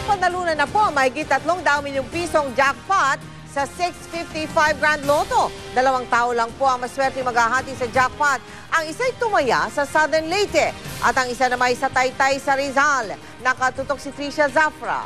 Napanalunan na po mahigit 300 milyong pisong jackpot sa 655 Grand Lotto. 2 tao lang po ang maswerte maghahati sa jackpot. Ang isa'y tumaya sa Southern Leyte at ang isa naman sa Taytay sa Rizal. Nakatutok si Trisha Zafra.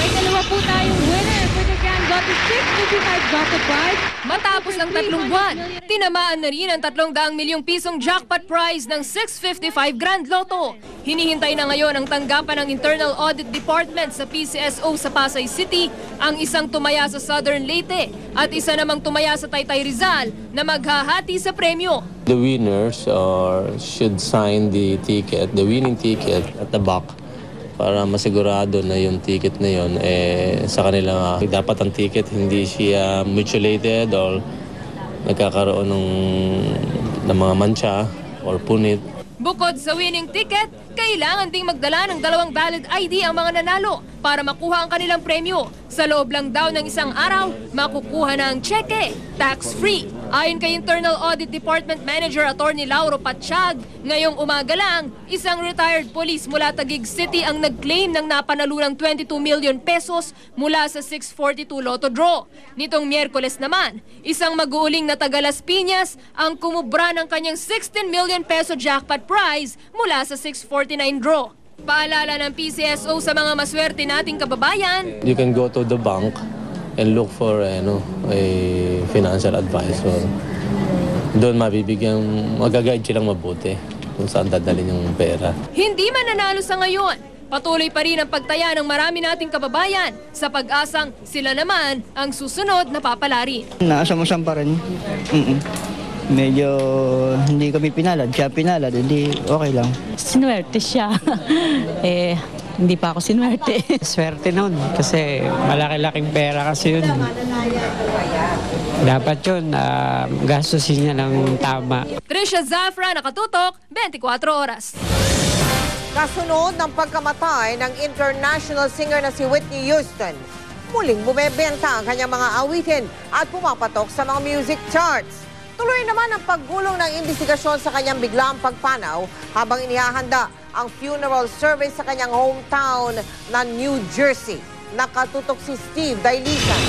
May dalawa po tayong winner for the Grand Lotto 655 Lotto prize. Matapos ng 3 buwan, tinamaan na rin ang 300 milyong pisong jackpot prize ng 655 Grand Lotto. Hinihintay na ngayon ang tanggapan ng Internal Audit Department sa PCSO sa Pasay City ang isang tumaya sa Southern Leyte at isa namang tumaya sa Taytay Rizal na maghahati sa premyo. The winners should sign the ticket, the winning ticket at the back para masigurado na yung ticket na yun sa kanila. Dapat ang ticket hindi siya mutilated or nagkakaroon ng mga mancha or punit. Bukod sa winning ticket, kailangan ding magdala ng 2 valid ID ang mga nanalo para makuha ang kanilang premyo. Sa loob lang daw ng isang araw, makukuha na ang cheque, tax-free. Ayon kay Internal Audit Department Manager Attorney Lauro Patsyag, ngayong umaga lang, isang retired police mula Taguig City ang nag-claim ng napanalunan 22 million pesos mula sa 642 Lotto draw. Nitong Miyerkules naman, isang mag-uuling na taga Las Piñas ang kumubra ng kanyang 16 million peso jackpot prize mula sa 649 draw. Paalala ng PCSO sa mga maswerte nating kababayan, You can go to the bank and look for a financial advisor. Doon magaguide silang mabuti kung saan dadalhin yung pera. hindi man nanalo sa ngayon. Patuloy pa rin ang pagtaya ng marami nating kababayan sa pag-asang sila naman ang susunod na papalari. Naasam-asam pa rin. Medyo hindi kami pinalad. Siya pinalad, hindi okay lang. Sinuwerte siya. Hindi pa ako sinuwerte. Swerte nun kasi malaki-laking pera kasi yun. Dapat yun, gastusin niya ng tama. Trisha Zafra, Nakatutok, 24 Oras. Kasunod ng pagkamatay ng international singer na si Whitney Houston, muling bumebenta ang kanyang mga awitin at pumapatok sa mga music charts. Tuloy naman ang paggulong ng investigasyon sa kanyang biglaang pagpanaw habang inihahanda ang funeral service sa kanyang hometown na New Jersey. Nakatutok si Steve Dailisan.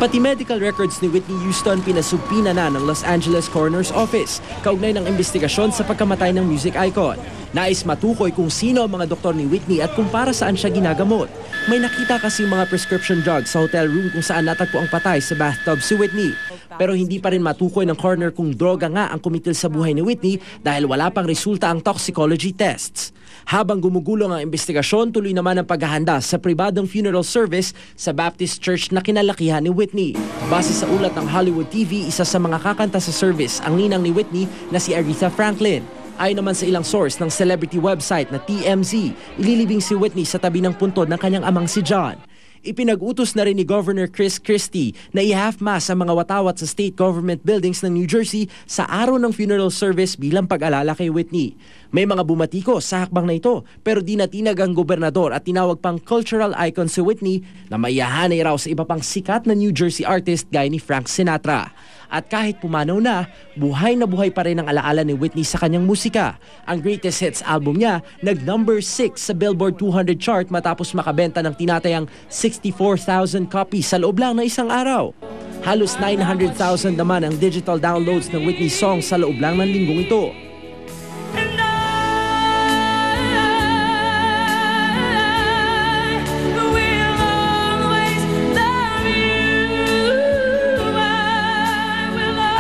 Pati medical records ni Whitney Houston pinasupina na ng Los Angeles Coroner's Office kaugnay ng investigasyon sa pagkamatay ng music icon. Nais matukoy kung sino ang mga doktor ni Whitney at kung para saan siya ginagamot. May nakita kasi mga prescription drugs sa hotel room kung saan natagpo ang patay sa bathtub si Whitney. Pero hindi pa rin matukoy ng coroner kung droga nga ang kumitil sa buhay ni Whitney dahil wala pang resulta ang toxicology tests. Habang gumugulong ang investigasyon, tuloy naman ang paghahanda sa pribadong funeral service sa Baptist Church na kinalakihan ni Whitney. Base sa ulat ng Hollywood TV, isa sa mga kakanta sa service ang ninang ni Whitney na si Aretha Franklin. Ayon naman sa ilang source ng celebrity website na TMZ, ililibing si Whitney sa tabi ng puntod ng kanyang amang si John. Ipinag-utos na rin ni Governor Chris Christie na i-half-mast ang mga watawat sa state government buildings ng New Jersey sa araw ng funeral service bilang pag-alala kay Whitney. May mga bumatikos sa hakbang na ito pero di natinag ang gobernador at tinawag pang cultural icon si Whitney na maihahanay raw sa iba pang sikat na New Jersey artist gaya ni Frank Sinatra. At kahit pumanaw na buhay pa rin ang alaala ni Whitney sa kanyang musika. Ang Greatest Hits album niya nag-number 6 sa Billboard 200 chart matapos makabenta ng tinatayang 64,000 copies sa loob lang ng isang araw. Halos 900,000 naman ang digital downloads ng Whitney songs sa loob lang ng linggong ito.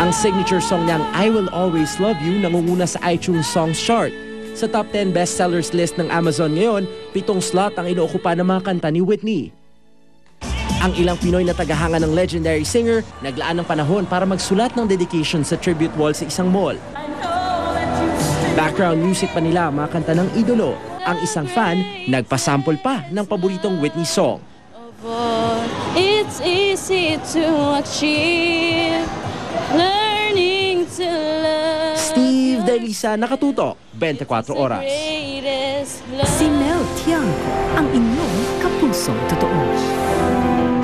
Ang signature song niyang I Will Always Love You nangunguna sa iTunes Songs Chart. Sa top 10 bestsellers list ng Amazon ngayon, 7 slot ang inookupa ng mga kanta ni Whitney. Ang ilang Pinoy na tagahanga ng legendary singer naglaan ng panahon para magsulat ng dedication sa tribute wall sa isang mall. Background music pa nila mga kanta ng idolo. Ang isang fan nagpasample pa ng paboritong Whitney song. It's easy to achieve. Learning to love. Steve Dailisa, Nakatutok, 24 Oras. Si Mel Tiangco, ang inyong kapusong totoo.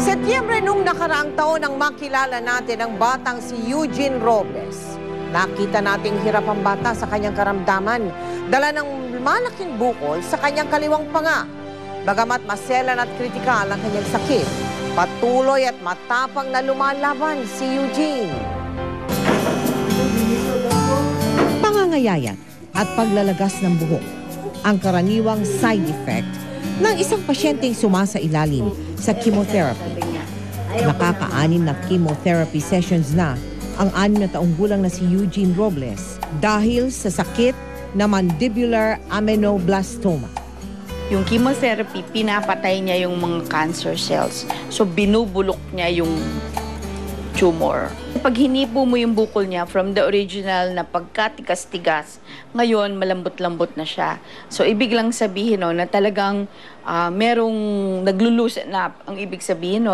Setyembre nung nakaraang taon nang makilala natin ang batang si Eugene Robles. Nakita nating hirap ang bata sa kanyang karamdaman. Dala ng malaking bukol sa kanyang kaliwang panga. Bagamat maselan at kritikal ang kanyang sakit, patuloy at matapang na lumalaban si Eugene. Pangangayayat at paglalagas ng buhok ang karaniwang side effect ng isang pasyenteng sumasailalim sa chemotherapy. Nakaka-6 na chemotherapy sessions na ang 6 na taong gulang na si Eugene Robles dahil sa sakit na mandibular amenoblastoma. Yung chemotherapy, pinapatay niya yung mga cancer cells. So, binubulok niya yung tumor. Pag hinipo mo yung bukol niya from the original na pagkatigas-tigas, ngayon malambot-lambot na siya. So, ibig lang sabihin na talagang merong naglulusen up. Ang ibig sabihin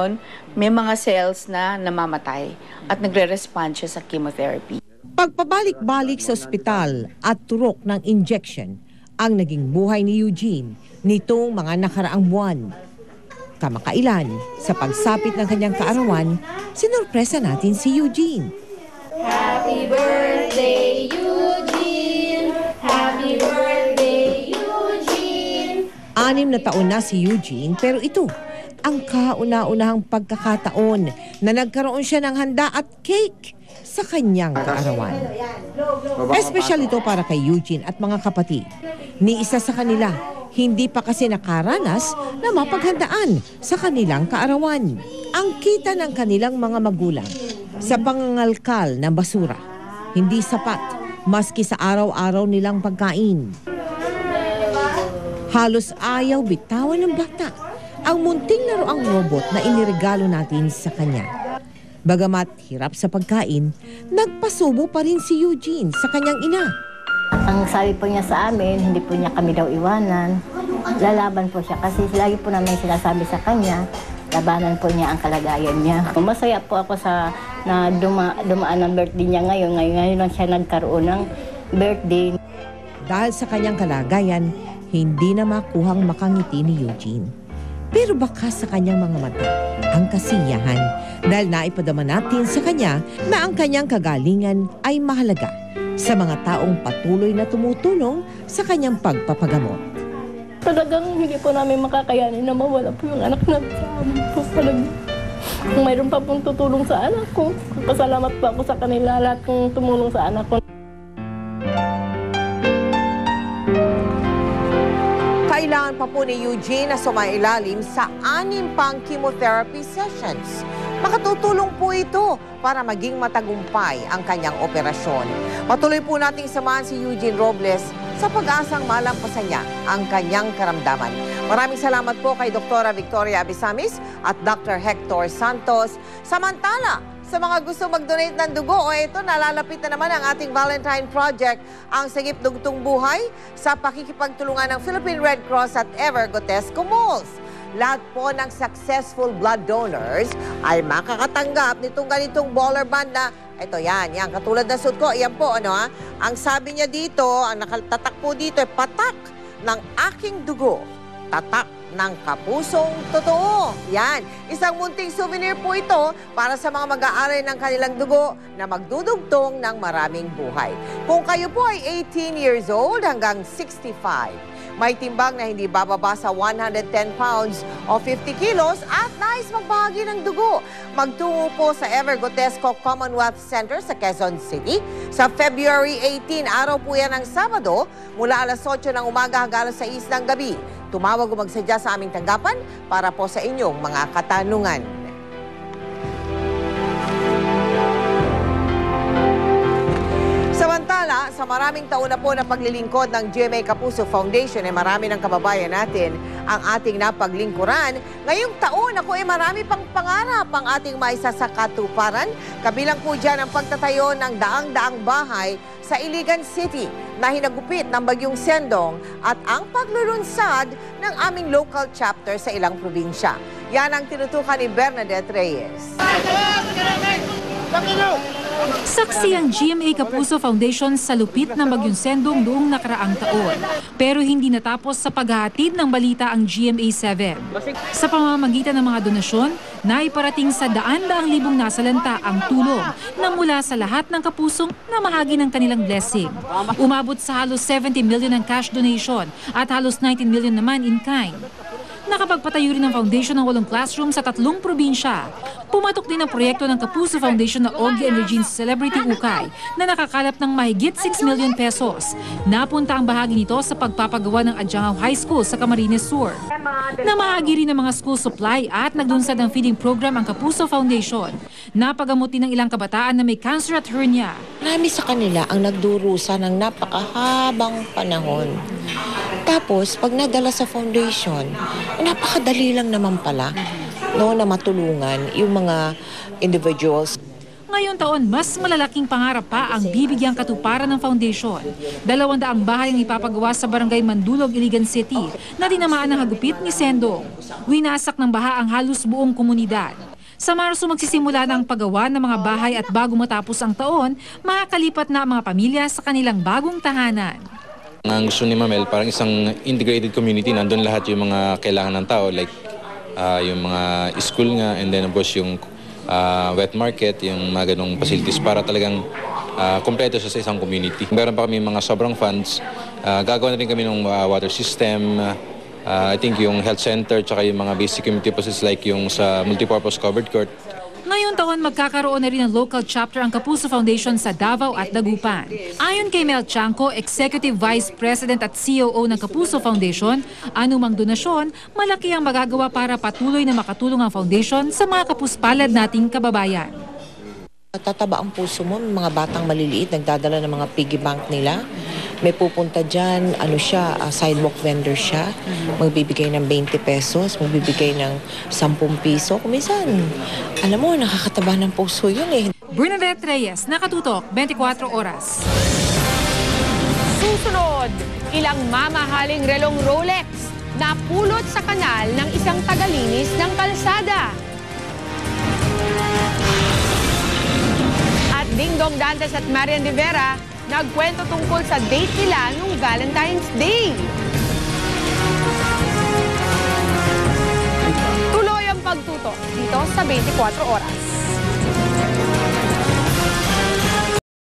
may mga cells na namamatay at nagre-respond siya sa chemotherapy. Pagpabalik-balik sa ospital at turok ng injection ang naging buhay ni Eugene nitong mga nakaraang buwan. Kamakailan, sa pagsapit ng kanyang kaarawan, sinurpresa natin si Eugene. Happy birthday, Eugene! Happy birthday, Eugene! 6 na taon na si Eugene, pero ito ang kauna-unahang pagkakataon na nagkaroon siya ng handa at cake sa kanyang kaarawan. Espesyal ito para kay Eugene at mga kapatid. Ni isa sa kanila, hindi pa kasi nakaranas na mapaghandaan sa kanilang kaarawan. Ang kita ng kanilang mga magulang sa pangangalkal ng basura, hindi sapat maski sa araw-araw nilang pagkain. Halos ayaw bitawan ng bata ang munting laruang robot na iniregalo natin sa kanya. Bagamat hirap sa pagkain, nagpasubo pa rin si Eugene sa kanyang ina. Ang sabi po niya sa amin, hindi po niya kami daw iwanan. Lalaban po siya kasi lagi po namin sinasabi sa kanya, labanan po niya ang kalagayan niya. Masaya po ako na dumaan ang birthday niya ngayon. Ngayon lang siya nagkaroon ng birthday. Dahil sa kanyang kalagayan, hindi na makuhang makangiti ni Eugene. Pero baka sa kanyang mga mata ang kasiyahan dahil naipadama natin sa kanya na ang kanyang kagalingan ay mahalaga sa mga taong patuloy na tumutulong sa kanyang pagpapagamot. Talagang hindi po namin makakayanin na mawala po yung anak namin sa amin po. Kung mayroon pa pong tutulong sa anak ko, pasalamat po ako sa kanila lahat kong tumulong sa anak ko. Kailangan pa po ni Eugene na sumailalim sa 6 pang chemotherapy sessions. Makatutulong po ito para maging matagumpay ang kanyang operasyon. Patuloy po nating samahan si Eugene Robles sa pag-asang malampasan niya ang kanyang karamdaman. Maraming salamat po kay Dr. Victoria Abisamis at Dr. Hector Santos. Samantala, sa mga gusto mag-donate ng dugo, ito, nalalapit na naman ang ating Valentine Project, ang Sagip Dugtong Buhay, sa pakikipagtulungan ng Philippine Red Cross at Ever Gotesco Malls. Lahat po ng successful blood donors ay makakatanggap nitong ganitong baller band na, ito yan, katulad ng suot ko, yan po, ang sabi niya dito, ang nakatatak po dito, patak ng aking dugo, tatak ng kapusong totoo. Yan, isang munting souvenir po ito para sa mga mag-aaral ng kanilang dugo na magdudugtong ng maraming buhay. Kung kayo po ay 18 years old hanggang 65, may timbang na hindi bababa sa 110 pounds o 50 kilos at nais magbahagi ng dugo, magtungo po sa Ever Gotesco Commonwealth Center sa Quezon City sa February 18. Araw po yan ng Sabado mula alas 8 ng umaga hanggang alas 6 ng gabi. Tumawag o magsadya sa aming tanggapan para po sa inyong mga katanungan. Samantala, sa maraming taon na po na paglilingkod ng GMA Kapuso Foundation ay marami ng kababayan natin ang ating napaglingkuran. Ngayong taon, marami pang pangarap ang ating maisa sa katuparan. Kabilang po dyan ang pagtatayo ng daang-daang bahay sa Iligan City na hinagupit ng Bagyong Sendong at ang paglulunsad ng aming local chapter sa ilang probinsya. Yan ang tinutukan ni Bernadette Reyes. Saksi ang GMA Kapuso Foundation sa lupit ng Bagyong Sendong noong nakaraang taon. Pero hindi natapos sa paghahatid ng balita ang GMA7. Sa pamamagitan ng mga donasyon, naiparating sa daan-daang libong nasalanta ang tulong na mula sa lahat ng kapusong namahagi ng kanilang blessing. Umabot sa halos 70 million ang cash donation at halos 19 million naman in kind. Nakapagpatayo rin ng foundation ng 8 classroom sa 3 probinsya. Pumatok din ang proyekto ng Kapuso Foundation na Ogie and Regine Celebrity Ukay na nakakalap ng mahigit 6 million pesos. Napunta ang bahagi nito sa pagpapagawa ng Adjangao High School sa Camarines Sur. Namahagi rin ng mga school supply at naglunsad ng feeding program ang Kapuso Foundation. Napagamot din ng ilang kabataan na may cancer at hernia. Marami sa kanila ang nagdurusa ng napakahabang panahon. Tapos, pag nadala sa foundation, napakadali lang naman pala na matulungan yung mga individuals. Ngayon taon, mas malalaking pangarap pa ang bibigyang katuparan ng foundation. 200 bahay ang ipapagawa sa Barangay Mandulog, Iligan City na tinamaan ng hagupit ni Sendong. Winasak ng baha ang halos buong komunidad. Sa Marso magsisimula na ang paggawa ng mga bahay at bago matapos ang taon, makakalipat na ang mga pamilya sa kanilang bagong tahanan. Ang gusto ni Mamel, parang isang integrated community, nandun lahat yung mga kailangan ng tao, like yung mga school nga, and then of course yung wet market, yung mga ganong facilities para talagang kompleto siya sa isang community. Meron pa kami mga sobrang funds, gagawa na rin kami ng water system, I think yung health center, tsaka yung mga basic community facilities like yung sa multipurpose covered court. Ngayon taon, magkakaroon na rin ng local chapter ang Kapuso Foundation sa Davao at Dagupan. Ayon kay Mel Chanco, Executive Vice President at COO ng Kapuso Foundation, anumang donasyon, malaki ang magagawa para patuloy na makatulong ang foundation sa mga kapuspalad nating kababayan. Tataba ang puso mo, mga batang maliliit, nagdadala ng mga piggy bank nila. May pupunta dyan, sidewalk vendor siya, magbibigay ng 20 pesos, magbibigay ng 10 piso. Kuminsan, alam mo, nakakataba ng puso yun eh. Bernadette Reyes, Nakatutok, 24 Oras. Susunod, ilang mamahaling relong Rolex na pulot sa kanal ng isang tagalinis ng kalsada. At Dingdong Dantes at Marian Rivera nagkwento tungkol sa date nila nung Valentine's Day. Tuloy ang pagtutok dito sa 24 Oras.